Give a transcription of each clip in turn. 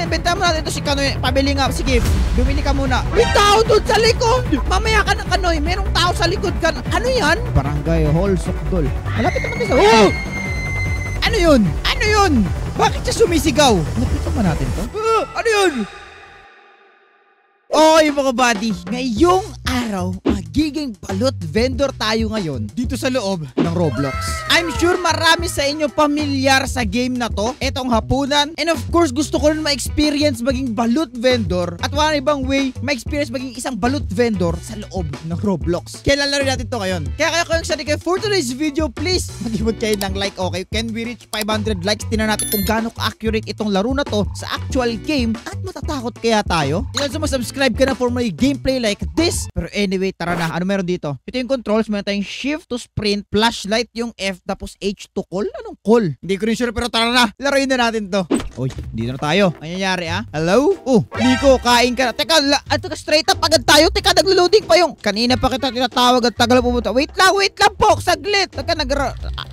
benta mo natin ito si Kanoy. Pabili nga. Sige, bumili ka muna. May tao doon sa likod. Mamaya ka na, Kanoy. Merong tao sa likod ka. Ano yan? Barangay Hall Sukdol. Malapit naman tayo sa... Oh! Ano yun? Ano yun? Bakit siya sumisigaw? Napitan ba natin to? Ano yun? Oy mga buddy, ngayong araw, magiging balot vendor tayo ngayon dito sa loob ng Roblox. I'm sure marami sa inyo pamilyar sa game na to, etong hapunan. And of course, gusto ko rin ma-experience maging balot vendor. At wala ibang way, ma-experience maging isang balot vendor sa loob ng Roblox. Kaya lalaro natin to ngayon. Kaya kung excited kayo for today's video, please, mag-ibot kayo ng like, okay? Can we reach 500 likes? Tingnan natin kung gaano ka-accurate itong laro na to sa actual game. At matatakot kaya tayo? Yan, so subscribe ka na for my gameplay like this. Pero anyway, tara na. Ano meron dito? Ito yung controls. Meron tayong shift to sprint, flashlight yung F, tapos H to call. Anong call? Hindi ko rin sure, pero tara na. Laruin na natin to. Uy, dito na tayo. Ano nangyari ah? Hello? Oh, Nico, kain ka na. Teka, straight up agad tayo. Teka, naglo-loading pa yung... Kanina pa kita tinatawag at tagal pumunta. Wait lang po. Saglit. Teka,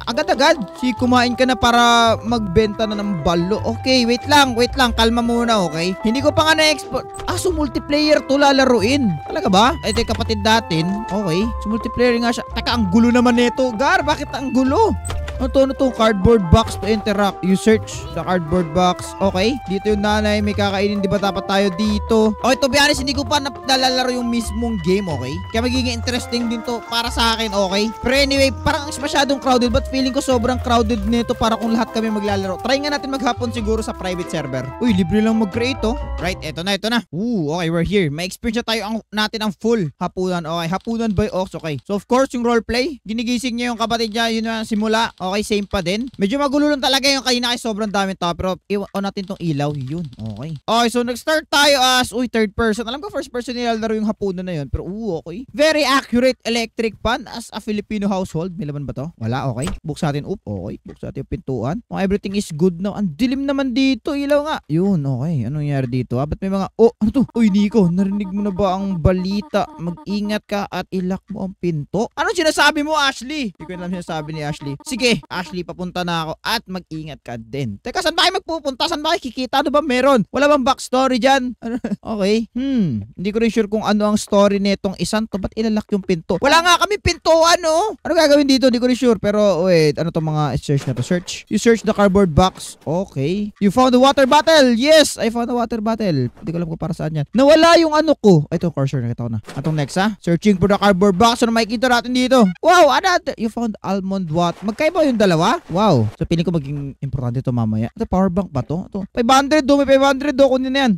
agad-agad. Si kumain ka na para magbenta na ng balo. Okay, wait lang. Kalma muna, okay? Hindi ko pa nga na-export. So multiplayer to lalaruin. Talaga ba? Ito yung kapatid natin. Okay. So multiplayer nga siya. Teka, ang gulo naman nito. Gar, bakit ang gulo? Ano to? Cardboard box to interact. You search the cardboard box. Okay. Dito yung nanay. May kakainin. Di ba dapat tayo dito? Okay, to be honest, hindi ko pa nalalaro yung mismong game, okay? Kaya magiging interesting din to para sa akin, okay? Pero anyway, parang masyadong crowded. But feeling ko sobrang crowded nito para kung lahat kami maglalaro. Try nga natin maghapon siguro sa private server. Uy, libre lang mag-create, oh. Right, eto na. Okay, we're here. May experience na tayo natin ang full hapunan. Okay, hapunan by Ox. Okay. So of course, yung roleplay, ginigising niya yung kapatid niya. Yun na simula. Okay, same pa din. Medyo magulo lang talaga yung kanina kasi sobrang daming tao. Pero on natin tong ilaw. Yun. Okay. Okay, so nag-start tayo as, third person. Alam ko first person nilalaro yung hapunan na yun. Pero okay. Very accurate electric fan as a Filipino household. May laman ba to? Wala, okay. Buksan natin. Okay. Buksan natin yung pintuan. Everything is good now. Ang dilim naman dito. Ilaw nga. Yun, okay. Anong nangyari dito? Ba't may mga... ano to? Uy, Nico, narinig mo na ba ang balita? Mag-ingat ka at ilak mo ang pinto. Anong sinasabi mo, Ashley? Hindi ko alam sinasabi ni Ashley. Sige, Ashley, papunta na ako at mag-ingat ka din. Teka, saan ba kayo magpupunta? Saan ba kayo kikita? Ano ba meron? Wala bang backstory dyan? Okay. Hindi ko rin sure kung ano ang story netong isang to. Ba't ilalak yung pinto? Wala nga kami pintuan, no? Ano gagawin dito? Hindi ko rin sure. Pero, wait. Ano to mga search na to? Search. You search the cardboard box. Okay. You found the water bottle. Yes, I found the water bottle. Hindi ko alam kung para saan yan. Nawala yung ano ko. Ito, cursor. Nakita ko na. Atong next, ha? Searching for the cardboard box. Ano makikita natin dito? Wow, another. You found almond water. Magkaiba yung dalawa? Wow. So, piling ko maging importante ito mamaya. Ito, power bank ba to? Ito. 500 do. May 500 do. Kunin na yan.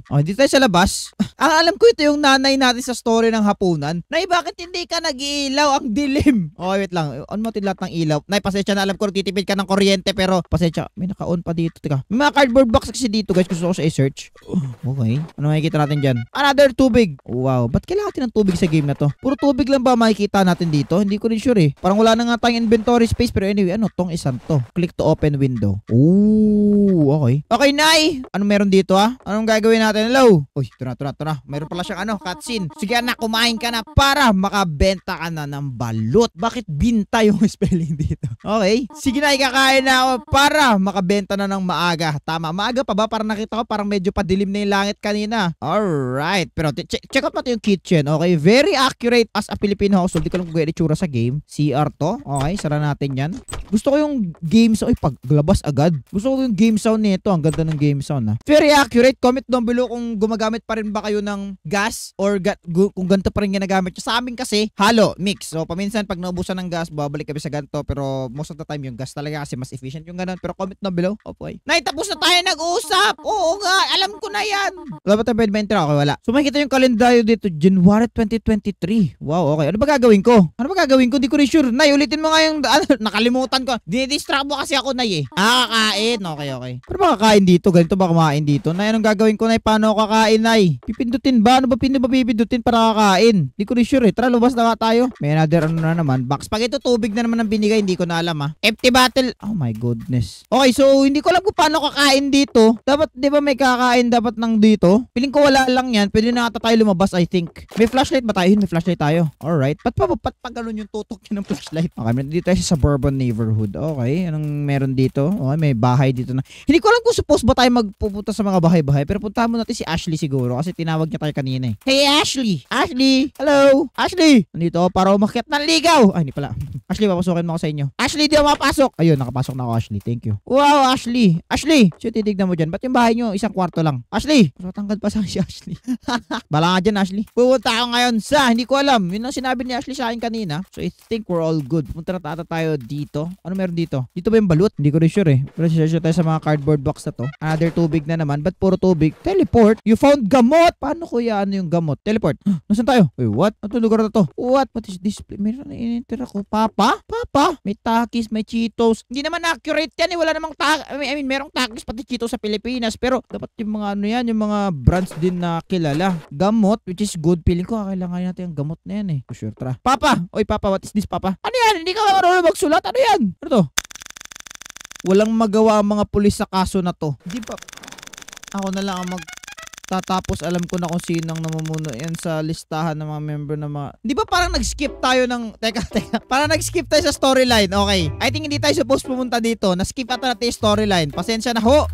Okay, dito tayo sa labas. Ang alam ko ito yung nanay natin sa story ng hapunan. Nay, bakit hindi ka nag-iilaw? Ang dilim. Okay, wait lang. On mo lahat ng ilaw. Nay, pasensya na. Alam ko, titipid ka ng kuryente. Pero, pasensya. May naka-on pa dito. Teka. May mga cardboard box kasi dito, guys. Gusto ko siya i-search. Okay. Ano makikita natin dyan? Another tubig. Wow. Ba't kailangan natin ng tubig sa game na to? Puro tubig lang ba makikita natin dito? Hindi ko rin sure eh. Parang wala na nga tayong inventory space. Pero anyway, ano tong isang to? Click to open window. Ooh, okay. Okay, Nay. Anong meron dito ah? Anong gagawin natin? Hello? Uy, ito na. Meron pala siyang cutscene. Sige anak, kumain ka na para makabenta ka na ng balut. Bakit binta yung spelling dito? Okay. Sige na, ikakain na ako para makabenta na ng maaga. Tama. Maaga pa ba? Parang nakita ko parang medyo padilim na yung langit kanina. Alright. Pero check out natin yung kitchen. Okay. Very accurate as a Filipino household. Di ko lang kung gano'n itsura sa game. CR to. Okay. Sara natin yan. Gusto ko yung game sound. Ay, paglabas agad. Gusto ko yung game sound nito. Ang ganda ng game sound ha. Very accurate. Comment down below kung gumagamit pa rin ba kayo ng gas or kung ganito pa rin ginagamit. Sa amin kasi, halo, mix. So, paminsan pag naubusan ng gas, babalik kami sa ganito. Pero most of the time yung gas talaga kasi mas efficient yung ganun. Pero comment down below. Okay. Nay, tapos na tayo nag-uusap. Oo nga. Alam ko na yan. Wala ba tayo pwede ma-enter? Okay, wala. So, makikita yung kalendaryo dito. January 2023. Wow, okay. Ano ba gagawin ko? Hindi ko rin sure. Nay, ulitin mo nga yung nakalimutan ko. Dinidistract mo kasi ako, Nay eh. Kakain. Okay. Pero ba kakain dito? Ganito ba kumain dito? Nay, anong gagawin ko, Nay? Paano ako kakain, Nay? Pipindutin ba? Ano ba pipindutin para kakain? Hindi ko rin sure eh. Tara, lumabas na nga tayo. May another na naman. Box. Pag ito tubig na naman ang binigay, hindi ko na alam ha. Empty bottle. Oh my goodness. Okay, so hindi ko alam kung paano kakain dito. Dapat, di ba may kakain dapat nang dito? Piling ko wala lang yan. Pwede na ata tayo lumabas, I think. May flashlight ba tayo? May flashlight tayo. Alright. Ba't pa ganun yung tutok yun ng flashlight? Okay, dito tayo sa Suburban neighborhood. Okay, anong meron dito? Okay, may bahay dito na. Hindi ko alam kung suppose ba tayo magpupunta sa mga bahay-bahay, pero puntahan mo natin si Ashley siguro kasi tinawag niya tayo kanina eh. Hey Ashley! Ashley! Hello! Ashley! Nandito ako para umakyat ng ligaw! Ay, hindi pala. Ashley, papasukin mo ako sa inyo. Ashley, di ako mapasok! Ayun, nakapasok na ako, Ashley. Thank you. Wow, Ashley! Ashley! Siya, titignan mo dyan. Ba't yung bahay nyo? Isang kwarto lang. Ashley! Matangkad pa sa si Ashley. Bala nga dyan, Ashley. Pupunta ako ngayon sa, hindi ko alam. Yun ang sinabi ni Ashley sa akin kanina. So, I think we're all good. Punta na tayo dito. Ano meron dito? Dito ba yung balut? Hindi ko rin sure eh. Pero sure tayo sa mga cardboard box na to. Another tubig na naman. Ba't puro tubig? Teleport? You found gamot! Paano kuya ano yung gamot? Teleport. Nasaan tayo? Wait, what? Ano lugar na to? What? What is this? Meron na in-enter ako. Papa? Papa? May Takis, may Cheetos. Hindi naman accurate yan eh. Wala namang I mean, merong Takis pati Cheetos sa Pilipinas. Pero dapat yung mga ano yan, yung mga brands din na kilala. Gamot, which is good. Feeling ko kailangan natin yung gamot na yan eh. For sure, tara. Papa! Oy, Papa, what is this, Papa? Ano yan? Hindi ka marunong magsulat? Ano yan? Ano to? Walang magawa ang mga pulis sa kaso na to. Hindi pa. Ako na lang ang tatapos alam ko na kung sinong namumuno yan sa listahan ng mga member ng mga... Di ba parang nag-skip tayo ng... Teka. Parang nag-skip tayo sa storyline. Okay. I think hindi tayo supposed pumunta dito. Na-skip ata natin yung storyline. Pasensya na ho.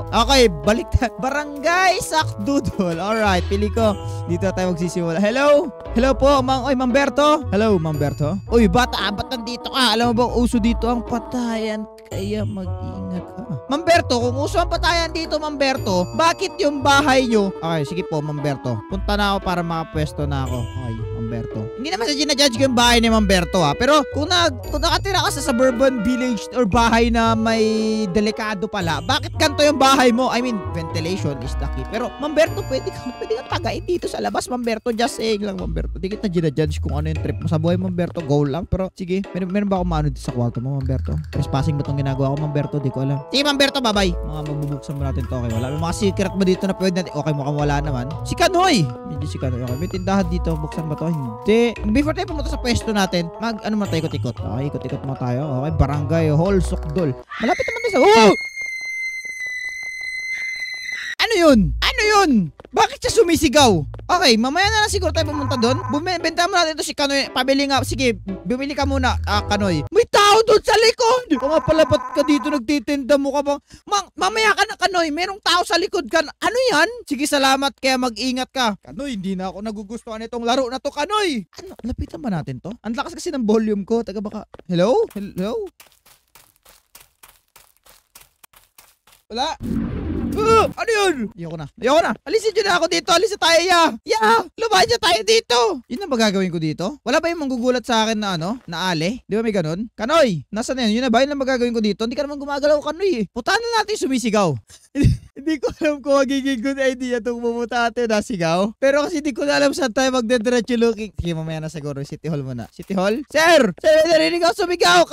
Okay, balik tayo. Barangay Sakdudol. Alright, pili ko. Dito tayo magsisimula. Hello? Hello po, Ma'am Berto? Hello, Ma'am Berto? Uy, bata, ba't nandito ka? Alam mo ba, uso dito ang patayan. Kaya mag-ingat ka. Ma'am Berto, kung uso ang patayan dito, Ma'am Berto, bakit yung bahay nyo? Okay, sige po, Ma'am Berto. Punta na ako para makapwesto na ako. Okay, Ma'am Berto. Hindi naman sa ginajudge ko yung bahay ni Ma'am Berto ha. Pero kung nakatira ka sa suburban village or bahay na may delikado pala, bakit ganito yung bahay mo? I mean, ventilation is the key. Pero Ma'am Berto, pwede kang tagain dito sa labas, Ma'am Berto. Just saying lang, Ma'am Berto. Di kita ginajudge kung ano yung trip mo sa buhay, Ma'am Berto. Go lang. Pero sige, meron ba ako maano dito sa kwarto mo, Ma'am Berto? Trespassing ba itong ginagawa ko, Ma'am Berto? Di ko alam. Sige, Ma'am Berto, bye-bye. Mga mabubuksan mo natin to. Okay, wala. May mga secret ba dito na pwede natin? Okay, mukhang wala naman. Si Kanoy! Hindi si Kanoy. Okay, may tindahan dito. Buksan ba to? Hindi. Before tayo pumunta sa pwesto natin, ano man tayo, ikot-ikot. Okay, ikot-ikot mo tayo. Okay, Barangay Hall Sukdol. Malapit naman tayo sa... Oh! Ano yun? Bakit siya sumisigaw? Okay, mamaya na lang siguro tayo pumunta doon. Benta mo natin ito si Kanoy. Pabili nga. Sige, bumili ka muna, Kanoy. May tao doon sa likod! Kung nga pala, ba't ka dito nagtitinda mo ka bang... Mamaya ka na, Kanoy. Merong tao sa likod ka. Ano yan? Sige, salamat. Kaya mag-ingat ka. Kanoy, hindi na ako nagugustuhan itong laro na to, Kanoy. Ano? Lapitan ba natin to? Ang lakas kasi ng volume ko. Taga baka... Hello? Wala. Ano yun? Ayoko na. Alisin nyo na ako dito. Alisin tayo, lumayan nyo tayo dito. Yun ang magagawin ko dito? Wala ba yung manggugulat sa akin na na ale? Di ba may ganun? Kanoy, nasa na yun? Yun na ba? Yun ang magagawin ko dito? Hindi ka naman gumagalaw, Kanoy eh. Putahan na natin sumisigaw. Hindi ko alam kung magiging good idea itong pumunta natin na sigaw. Pero kasi hindi ko na alam saan tayo magdediretso looking. Sige, mamaya na siguro. City Hall muna. City Hall? Sir, narinig ako sumigaw.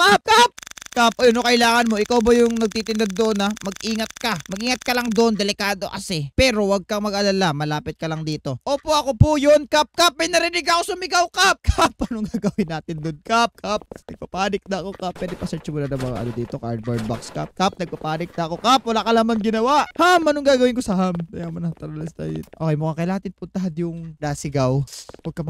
Kap, ano kailangan mo? Ikaw ba yung nagtitinda doon na? Mag-ingat ka lang doon, delikado kasi. Pero wag kang mag-alala, malapit ka lang dito. Opo, ako po yun, Kap. May narinig ako sumigaw, Kap. Anong gagawin natin doon, Kap? Nagpapanik na ako, Kap. Pwede pa-search mo na ng mga dito, cardboard box, Kap. Nagpapanik na ako, Kap. Wala ka lamang ginawa. Anong gagawin ko sa Ham? Kaya mo na, taralas tayo. Okay, mukhang kailangan puntahan yung nasigaw. Huwag ka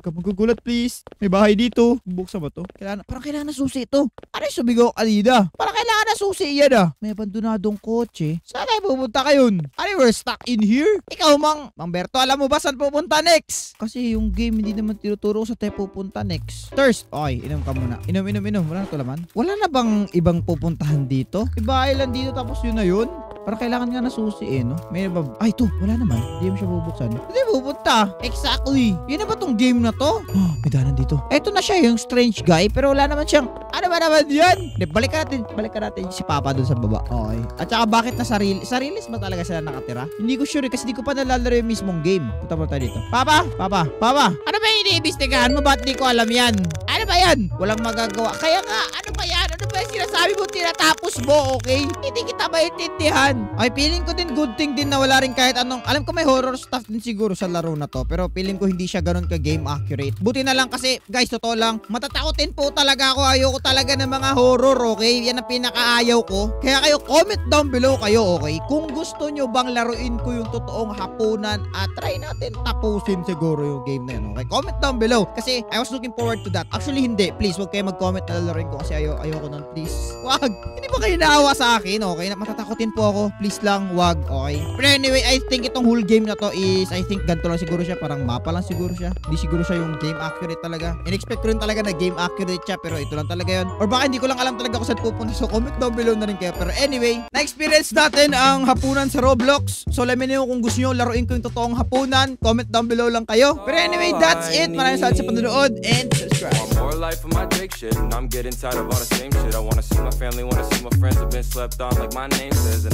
manggugulat, please. May bahay dito. Buksan ba to? Parang kailangan na susi ito. Ano yung sumigaw kanina? Parang kailangan na susi yan May abandonadong kotse. Saan tayo pupunta kayon? We're stuck in here? Ikaw, Mang Berto, alam mo ba saan pupunta next? Kasi yung game hindi naman tinuturo sa tayo pupunta next. Thirst. Okay, inom ka muna. Inom. Wala na to laman. Wala na bang ibang pupuntahan dito? Iba island dito tapos yun na yun? Parang kailangan nga na susi no? May ba? Ay, ito. Wala naman. Hindi mo siya bubuksan. Hindi pupunta. Exactly. Yun na ba tong game na to? May danan dito. Eto na siya yung strange guy. Pero wala naman siyang... Ano ba naman yan? Balik ka natin si Papa dun sa baba. Okay. At saka bakit na sarilis ba talaga sila nakatira? Hindi ko sure kasi hindi ko pa nalalaro yung mismong game. Punta mo tayo dito. Papa. Ano ba yung iniimbestigahan mo? Ba't di ko alam yan? Ano ba yan? Walang magagawa. Kaya nga, ano ba yan? Ano ba yung sinasabi mo tinatapos mo, okay? Hindi kita maintindihan. Ay, feeling ko din good thing din na wala rin kahit anong, alam ko may horror stuff din siguro sa laro na to, pero feeling ko hindi siya ganun ka game accurate. Buti na lang kasi, guys, totoo lang, matatakotin po talaga ako. Ayoko talaga ng mga horror, okay? Yan ang pinakaayaw ko. Kaya kayo, comment down below kayo, okay? Kung gusto nyo bang laruin ko yung totoong hapunan at try natin tapusin siguro yung game na yun, okay? Comment down below kasi I was looking forward to that. Actually, hindi. Please, wag kayo mag-comment na laruin ko kasi ayoko nun. Please. Wag. Hindi ba kayo naawa sa akin, okay? Matatakotin po ako. Please lang, wag, okay? Pero anyway, I think itong whole game na to is, I think ganito lang siguro siya. Parang mapa lang siguro siya. Hindi siguro siya yung game accurate talaga. In-expect ko rin talaga na game accurate siya, pero ito lang talaga yun. Or baka hindi ko lang alam talaga kung saan pupunta. So, comment down below na rin kayo. Pero anyway, na-experience natin ang hapunan sa Roblox. So, let me know kung gusto nyo laruin ko yung totoong hapunan. Comment down below lang kayo. Pero anyway, that's it. Maraming salamat sa panonood and subscribe. Want more life of my Drake shit, and I'm getting tired of all the same shit. I wanna see my family, wanna see my friends. I've been slept on like my name says, and I'm